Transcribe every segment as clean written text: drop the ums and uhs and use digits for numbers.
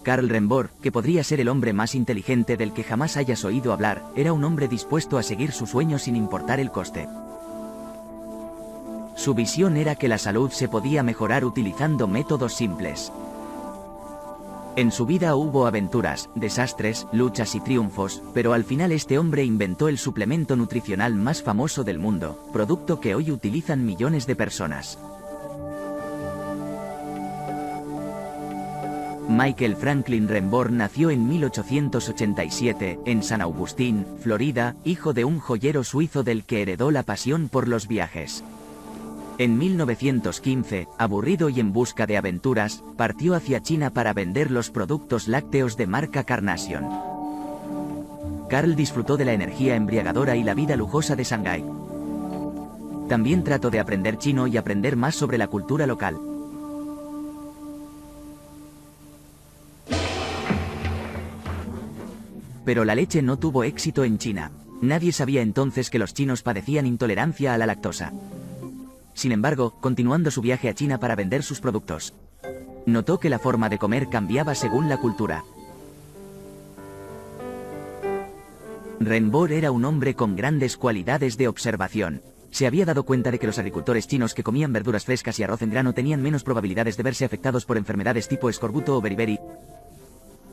Karl Renbourn, que podría ser el hombre más inteligente del que jamás hayas oído hablar, era un hombre dispuesto a seguir su sueño sin importar el coste. Su visión era que la salud se podía mejorar utilizando métodos simples. En su vida hubo aventuras, desastres, luchas y triunfos, pero al final este hombre inventó el suplemento nutricional más famoso del mundo, producto que hoy utilizan millones de personas. Michael Franklin Renbourn nació en 1887, en San Agustín, Florida, hijo de un joyero suizo del que heredó la pasión por los viajes. En 1915, aburrido y en busca de aventuras, partió hacia China para vender los productos lácteos de marca Carnation. Karl disfrutó de la energía embriagadora y la vida lujosa de Shanghái. También trató de aprender chino y aprender más sobre la cultura local. Pero la leche no tuvo éxito en China. Nadie sabía entonces que los chinos padecían intolerancia a la lactosa. Sin embargo, continuando su viaje a China para vender sus productos, notó que la forma de comer cambiaba según la cultura. Renbourn era un hombre con grandes cualidades de observación. Se había dado cuenta de que los agricultores chinos que comían verduras frescas y arroz en grano tenían menos probabilidades de verse afectados por enfermedades tipo escorbuto o beriberi.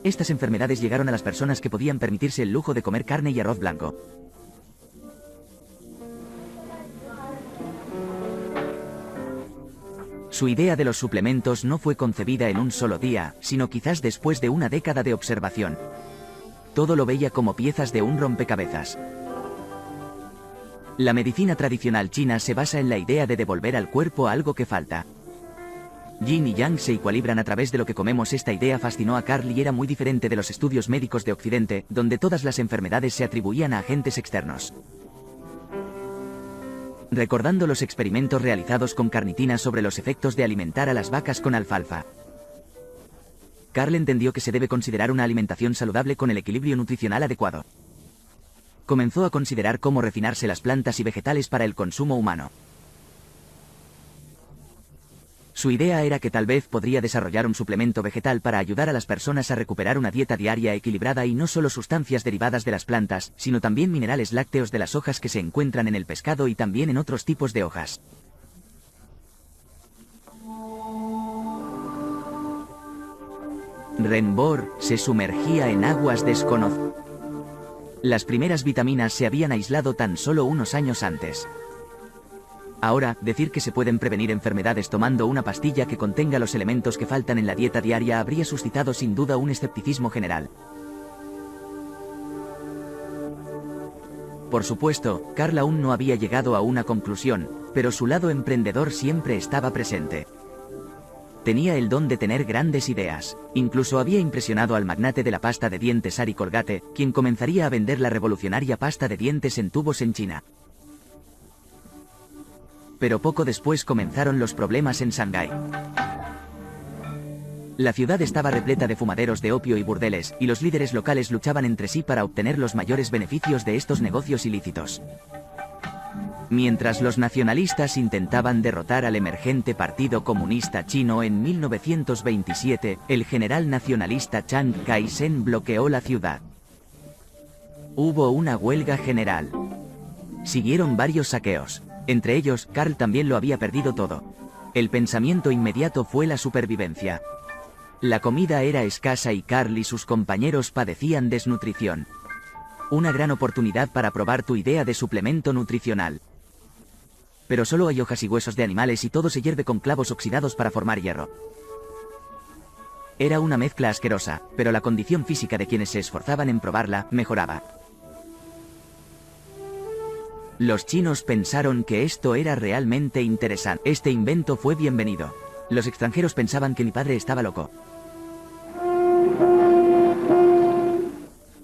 Estas enfermedades llegaron a las personas que podían permitirse el lujo de comer carne y arroz blanco. Su idea de los suplementos no fue concebida en un solo día, sino quizás después de una década de observación. Todo lo veía como piezas de un rompecabezas. La medicina tradicional china se basa en la idea de devolver al cuerpo algo que falta. Yin y Yang se equilibran a través de lo que comemos. Esta idea fascinó a Karl y era muy diferente de los estudios médicos de Occidente, donde todas las enfermedades se atribuían a agentes externos. Recordando los experimentos realizados con carnitina sobre los efectos de alimentar a las vacas con alfalfa, Karl entendió que se debe considerar una alimentación saludable con el equilibrio nutricional adecuado. Comenzó a considerar cómo refinarse las plantas y vegetales para el consumo humano. Su idea era que tal vez podría desarrollar un suplemento vegetal para ayudar a las personas a recuperar una dieta diaria equilibrada y no solo sustancias derivadas de las plantas, sino también minerales lácteos de las hojas que se encuentran en el pescado y también en otros tipos de hojas. Renbourn se sumergía en aguas desconocidas. Las primeras vitaminas se habían aislado tan solo unos años antes. Ahora, decir que se pueden prevenir enfermedades tomando una pastilla que contenga los elementos que faltan en la dieta diaria habría suscitado sin duda un escepticismo general. Por supuesto, Karl aún no había llegado a una conclusión, pero su lado emprendedor siempre estaba presente. Tenía el don de tener grandes ideas. Incluso había impresionado al magnate de la pasta de dientes Ari Colgate, quien comenzaría a vender la revolucionaria pasta de dientes en tubos en China. Pero poco después comenzaron los problemas en Shanghái. La ciudad estaba repleta de fumaderos de opio y burdeles, y los líderes locales luchaban entre sí para obtener los mayores beneficios de estos negocios ilícitos. Mientras los nacionalistas intentaban derrotar al emergente Partido Comunista Chino en 1927, el general nacionalista Chiang Kai-shek bloqueó la ciudad. Hubo una huelga general. Siguieron varios saqueos. Entre ellos, Karl también lo había perdido todo. El pensamiento inmediato fue la supervivencia. La comida era escasa y Karl y sus compañeros padecían desnutrición. Una gran oportunidad para probar tu idea de suplemento nutricional. Pero solo hay hojas y huesos de animales y todo se hierve con clavos oxidados para formar hierro. Era una mezcla asquerosa, pero la condición física de quienes se esforzaban en probarla mejoraba. Los chinos pensaron que esto era realmente interesante. Este invento fue bienvenido. Los extranjeros pensaban que mi padre estaba loco.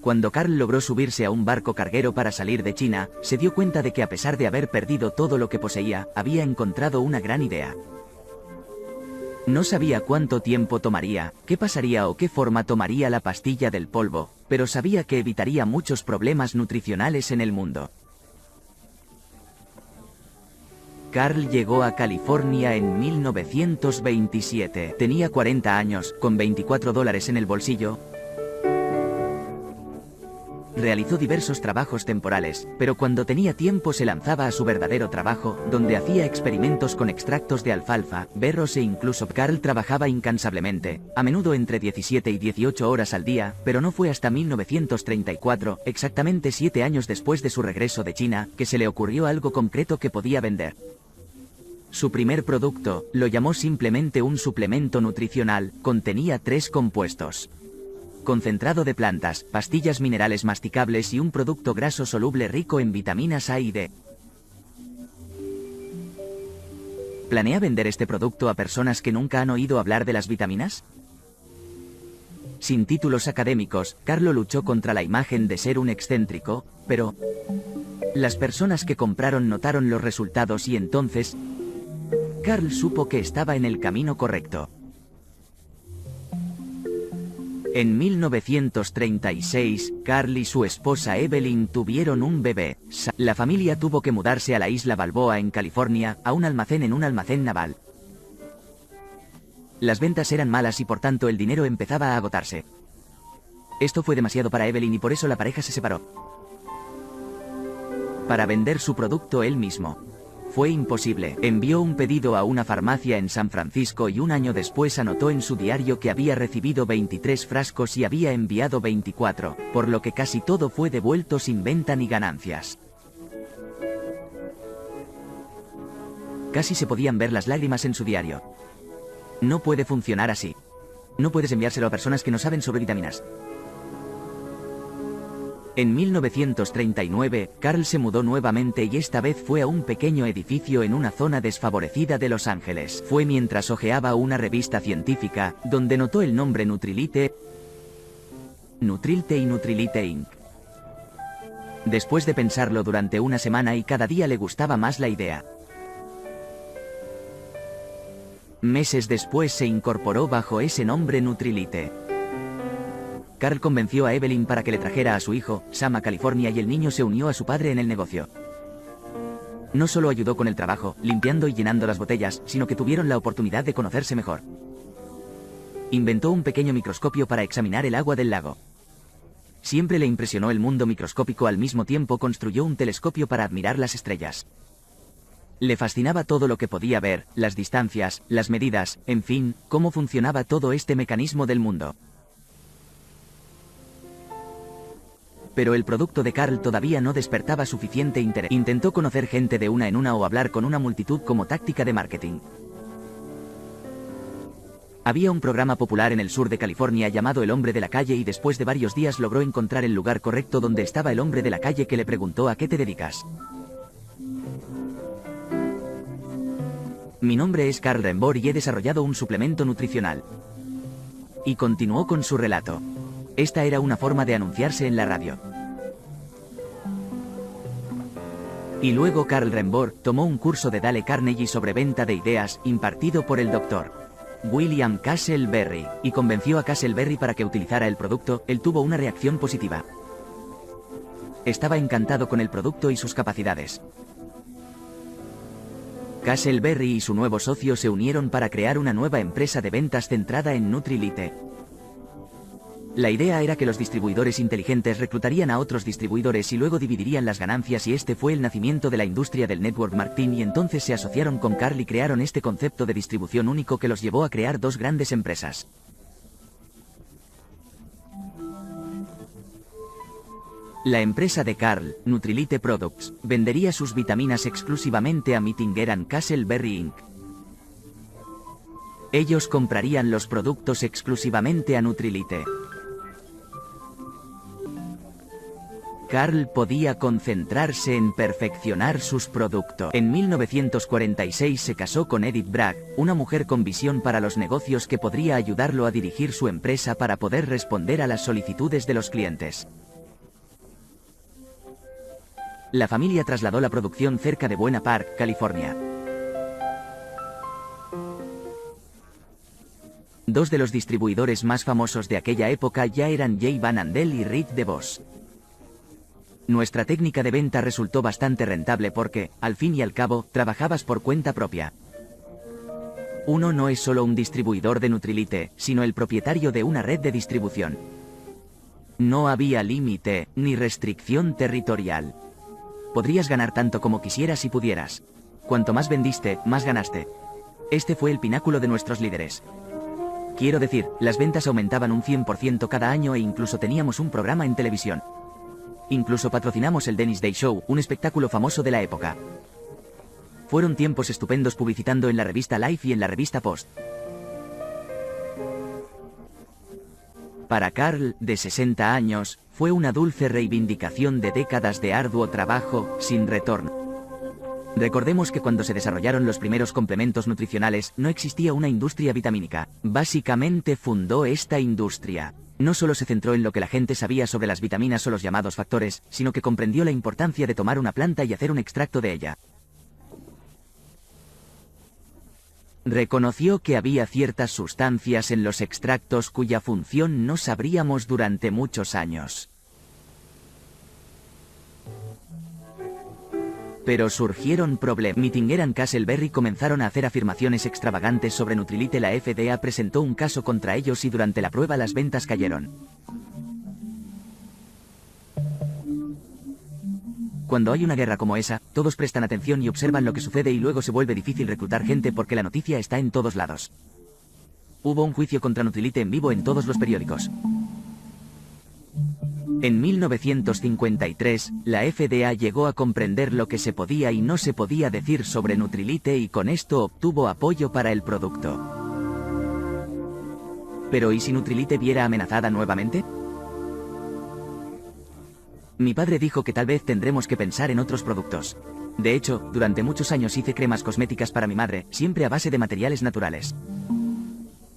Cuando Karl logró subirse a un barco carguero para salir de China, se dio cuenta de que a pesar de haber perdido todo lo que poseía, había encontrado una gran idea. No sabía cuánto tiempo tomaría, qué pasaría o qué forma tomaría la pastilla del polvo, pero sabía que evitaría muchos problemas nutricionales en el mundo. Carl llegó a California en 1927. Tenía 40 años, con $24 en el bolsillo. Realizó diversos trabajos temporales, pero cuando tenía tiempo se lanzaba a su verdadero trabajo, donde hacía experimentos con extractos de alfalfa, berros e incluso Carl trabajaba incansablemente, a menudo entre 17 y 18 horas al día, pero no fue hasta 1934, exactamente 7 años después de su regreso de China, que se le ocurrió algo concreto que podía vender. Su primer producto, lo llamó simplemente un suplemento nutricional, contenía 3 compuestos: concentrado de plantas, pastillas minerales masticables y un producto graso soluble rico en vitaminas A y D. ¿Planea vender este producto a personas que nunca han oído hablar de las vitaminas? Sin títulos académicos, Carlo luchó contra la imagen de ser un excéntrico, pero las personas que compraron notaron los resultados y entonces Carl supo que estaba en el camino correcto. En 1936, Carl y su esposa Evelyn tuvieron un bebé. La familia tuvo que mudarse a la isla Balboa en California, a un almacén en un almacén naval. Las ventas eran malas y por tanto el dinero empezaba a agotarse. Esto fue demasiado para Evelyn y por eso la pareja se separó. Para vender su producto él mismo. Fue imposible. Envió un pedido a una farmacia en San Francisco y un año después anotó en su diario que había recibido 23 frascos y había enviado 24, por lo que casi todo fue devuelto sin venta ni ganancias. Casi se podían ver las lágrimas en su diario. No puede funcionar así. No puedes enviárselo a personas que no saben sobre vitaminas. En 1939, Carl se mudó nuevamente y esta vez fue a un pequeño edificio en una zona desfavorecida de Los Ángeles. Fue mientras hojeaba una revista científica, donde notó el nombre Nutrilite y Nutrilite Inc. Después de pensarlo durante una semana y cada día le gustaba más la idea. Meses después se incorporó bajo ese nombre Nutrilite. Carl convenció a Evelyn para que le trajera a su hijo, Sam, a California y el niño se unió a su padre en el negocio. No solo ayudó con el trabajo, limpiando y llenando las botellas, sino que tuvieron la oportunidad de conocerse mejor. Inventó un pequeño microscopio para examinar el agua del lago. Siempre le impresionó el mundo microscópico, al mismo tiempo construyó un telescopio para admirar las estrellas. Le fascinaba todo lo que podía ver, las distancias, las medidas, en fin, cómo funcionaba todo este mecanismo del mundo. Pero el producto de Carl todavía no despertaba suficiente interés. Intentó conocer gente de una en una o hablar con una multitud como táctica de marketing. Había un programa popular en el sur de California llamado El Hombre de la Calle y después de varios días logró encontrar el lugar correcto donde estaba el hombre de la calle, que le preguntó: ¿a qué te dedicas? Mi nombre es Carl Rembor y he desarrollado un suplemento nutricional. Y continuó con su relato. Esta era una forma de anunciarse en la radio. Y luego Carl Rembor tomó un curso de Dale Carnegie sobre venta de ideas, impartido por el Dr. William Castleberry, y convenció a Castleberry para que utilizara el producto. Él tuvo una reacción positiva. Estaba encantado con el producto y sus capacidades. Castleberry y su nuevo socio se unieron para crear una nueva empresa de ventas centrada en Nutrilite. La idea era que los distribuidores inteligentes reclutarían a otros distribuidores y luego dividirían las ganancias, y este fue el nacimiento de la industria del network marketing, y entonces se asociaron con Carl y crearon este concepto de distribución único que los llevó a crear 2 grandes empresas. La empresa de Carl, Nutrilite Products, vendería sus vitaminas exclusivamente a Mittinger & Castleberry Inc. Ellos comprarían los productos exclusivamente a Nutrilite. Carl podía concentrarse en perfeccionar sus productos. En 1946 se casó con Edith Bragg, una mujer con visión para los negocios que podría ayudarlo a dirigir su empresa para poder responder a las solicitudes de los clientes. La familia trasladó la producción cerca de Buena Park, California. 2 de los distribuidores más famosos de aquella época ya eran Jay Van Andel y Rick DeVos. Nuestra técnica de venta resultó bastante rentable porque, al fin y al cabo, trabajabas por cuenta propia. Uno no es solo un distribuidor de Nutrilite, sino el propietario de una red de distribución. No había límite, ni restricción territorial. Podrías ganar tanto como quisieras y pudieras. Cuanto más vendiste, más ganaste. Este fue el pináculo de nuestros líderes. Quiero decir, las ventas aumentaban un 100% cada año e incluso teníamos un programa en televisión. Incluso patrocinamos el Dennis Day Show, un espectáculo famoso de la época. Fueron tiempos estupendos publicitando en la revista Life y en la revista Post. Para Carl, de 60 años, fue una dulce reivindicación de décadas de arduo trabajo, sin retorno. Recordemos que cuando se desarrollaron los primeros complementos nutricionales, no existía una industria vitamínica. Básicamente fundó esta industria. No solo se centró en lo que la gente sabía sobre las vitaminas o los llamados factores, sino que comprendió la importancia de tomar una planta y hacer un extracto de ella. Reconoció que había ciertas sustancias en los extractos cuya función no sabríamos durante muchos años. Pero surgieron problemas. Mittinger and Castleberry comenzaron a hacer afirmaciones extravagantes sobre Nutrilite. La FDA presentó un caso contra ellos y durante la prueba las ventas cayeron. Cuando hay una guerra como esa, todos prestan atención y observan lo que sucede y luego se vuelve difícil reclutar gente porque la noticia está en todos lados. Hubo un juicio contra Nutrilite en vivo en todos los periódicos. En 1953, la FDA llegó a comprender lo que se podía y no se podía decir sobre Nutrilite y con esto obtuvo apoyo para el producto. ¿Pero y si Nutrilite viera amenazada nuevamente? Mi padre dijo que tal vez tendremos que pensar en otros productos. De hecho, durante muchos años hice cremas cosméticas para mi madre, siempre a base de materiales naturales.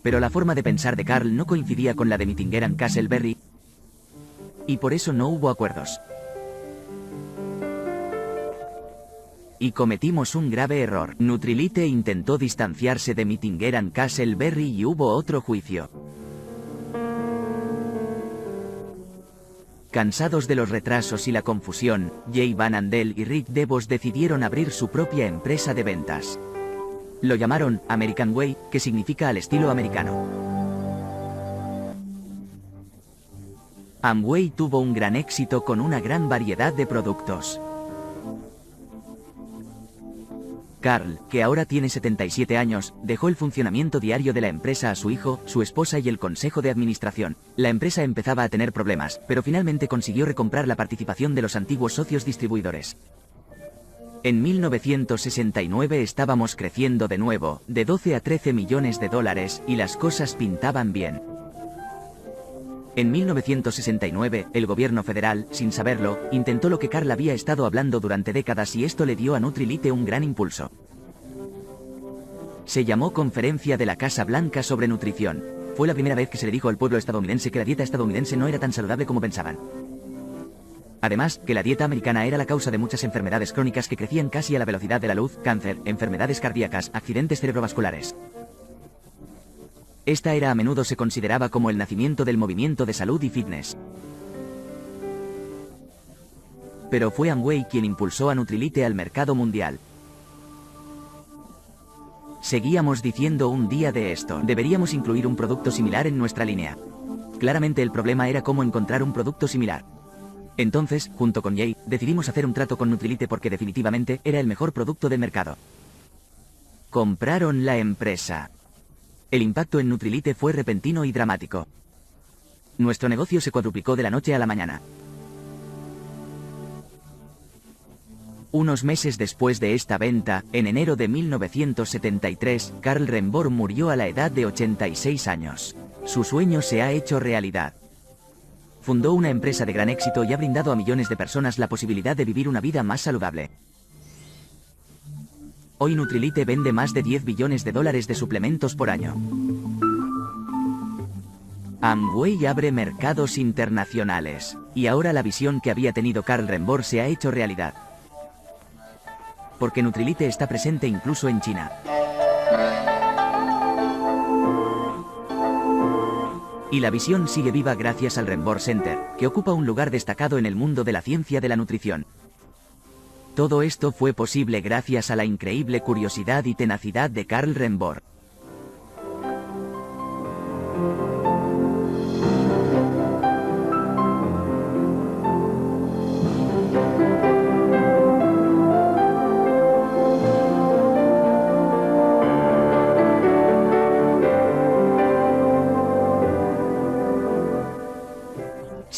Pero la forma de pensar de Carl no coincidía con la de Mittinger and Castleberry, y por eso no hubo acuerdos. Y cometimos un grave error. Nutrilite intentó distanciarse de Mittinger and Castleberry y hubo otro juicio. Cansados de los retrasos y la confusión, Jay Van Andel y Rick DeVos decidieron abrir su propia empresa de ventas. Lo llamaron American Way, que significa al estilo americano. Amway tuvo un gran éxito con una gran variedad de productos. Carl, que ahora tiene 77 años, dejó el funcionamiento diario de la empresa a su hijo, su esposa y el consejo de administración. La empresa empezaba a tener problemas, pero finalmente consiguió recomprar la participación de los antiguos socios distribuidores. En 1969 estábamos creciendo de nuevo, de 12 a 13 millones de dólares, y las cosas pintaban bien. En 1969, el gobierno federal, sin saberlo, intentó lo que Carl había estado hablando durante décadas y esto le dio a Nutrilite un gran impulso. Se llamó Conferencia de la Casa Blanca sobre Nutrición. Fue la primera vez que se le dijo al pueblo estadounidense que la dieta estadounidense no era tan saludable como pensaban. Además, que la dieta americana era la causa de muchas enfermedades crónicas que crecían casi a la velocidad de la luz, cáncer, enfermedades cardíacas, accidentes cerebrovasculares. Esta era a menudo se consideraba como el nacimiento del movimiento de salud y fitness. Pero fue Amway quien impulsó a Nutrilite al mercado mundial. Seguíamos diciendo un día de esto, deberíamos incluir un producto similar en nuestra línea. Claramente el problema era cómo encontrar un producto similar. Entonces, junto con Jay, decidimos hacer un trato con Nutrilite porque definitivamente era el mejor producto del mercado. Compraron la empresa. El impacto en Nutrilite fue repentino y dramático. Nuestro negocio se cuadruplicó de la noche a la mañana. Unos meses después de esta venta, en enero de 1973, Carl Rembor murió a la edad de 86 años. Su sueño se ha hecho realidad. Fundó una empresa de gran éxito y ha brindado a millones de personas la posibilidad de vivir una vida más saludable. Hoy Nutrilite vende más de 10 billones de dólares de suplementos por año. Amway abre mercados internacionales, y ahora la visión que había tenido Carl Rembor se ha hecho realidad. Porque Nutrilite está presente incluso en China. Y la visión sigue viva gracias al Rembrandt Center, que ocupa un lugar destacado en el mundo de la ciencia de la nutrición. Todo esto fue posible gracias a la increíble curiosidad y tenacidad de Karl Rembrandt.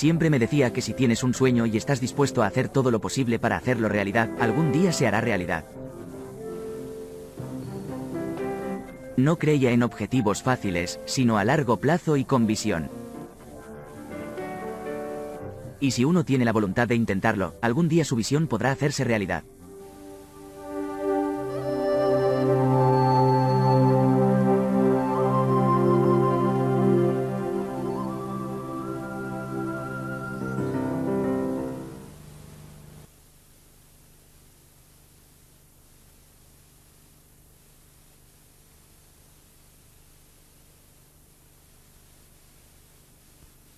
Siempre me decía que si tienes un sueño y estás dispuesto a hacer todo lo posible para hacerlo realidad, algún día se hará realidad. No creía en objetivos fáciles, sino a largo plazo y con visión. Y si uno tiene la voluntad de intentarlo, algún día su visión podrá hacerse realidad.